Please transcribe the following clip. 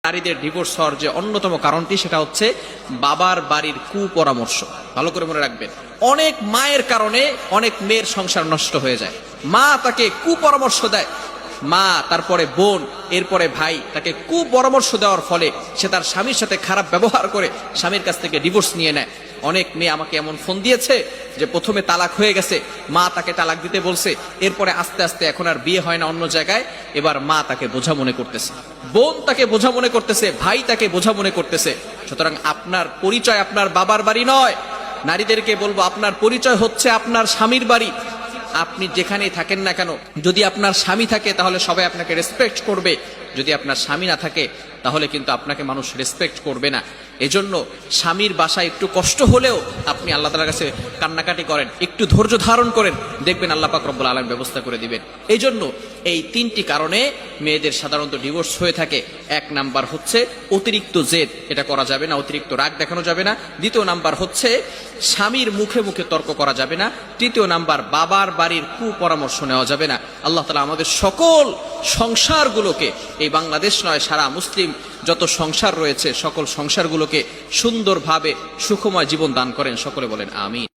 নারীদের ডিভোর্স হওয়ার যে অন্যতম কারণটি সেটা হচ্ছে বাবার বাড়ির কুপরামর্শ। ভালো করে মনে রাখবেন, অনেক মায়ের কারণে অনেক মেয়ের সংসার নষ্ট হয়ে যায়। মা তাকে কুপরামর্শ দেয়, মা, তারপরে বোন, এরপরে ভাই, তাকে কুপরামর্শ দেওয়ার ফলে সে তার স্বামীর সাথে খারাপ ব্যবহার করে স্বামীর কাছ থেকে ডিভোর্স নিয়ে নেয়। অনেক মেয়ে আমাকে এমন ফোন দিয়েছে যে প্রথমে তালাক হয়ে গেছে, মা তাকে তালাক দিতে বলছে, এরপরে আস্তে আস্তে এখন আর বিয়ে হয় না অন্য জায়গায়, এবার মা তাকে বোঝা মনে করতেছে, বোন তাকে বোঝা মনে করতেছে, ভাই তাকে বোঝা মনে করতেছে। সুতরাং আপনার পরিচয় আপনার বাবার বাড়ি নয়। নারীদেরকে বলবো, আপনার পরিচয় হচ্ছে আপনার স্বামীর বাড়ি। আপনি যেখানেই থাকেন না কেন, যদি আপনার স্বামী থাকে তাহলে সবাই আপনাকে রেসপেক্ট করবে, যদি আপনার স্বামী না থাকে তাহলে কিন্তু আপনাকে মানুষ রেসপেক্ট করবে না। এজন্য স্বামীর বাসায় একটু কষ্ট হলেও আপনি আল্লাহ তাআলার কাছে কান্নাকাটি করেন, একটু ধৈর্য ধারণ করেন, দেখবেন আল্লাহ পাক রব্বুল আলামিন ব্যবস্থা করে দিবেন। এই জন্য এই তিনটি কারণে মেয়েদের সাধারণত ডিভোর্স হয়ে থাকে। এক নাম্বার হচ্ছে অতিরিক্ত জেদ, এটা করা যাবে না, অতিরিক্ত রাগ দেখানো যাবে না। দ্বিতীয় নাম্বার হচ্ছে স্বামীর মুখে মুখে তর্ক করা যাবে না। তৃতীয় নাম্বার, বাবার বাড়ির কুপরামর্শ নেওয়া যাবে না। আল্লাহ তাআলা আমাদের সকল সংসারগুলোকে, এই বাংলাদেশ নয় সারা মুসলিম যত সংসার রয়েছে সকল সংসারগুলোকে সুন্দরভাবে সুখময় জীবন দান করেন। সকলে বলেন আমিন।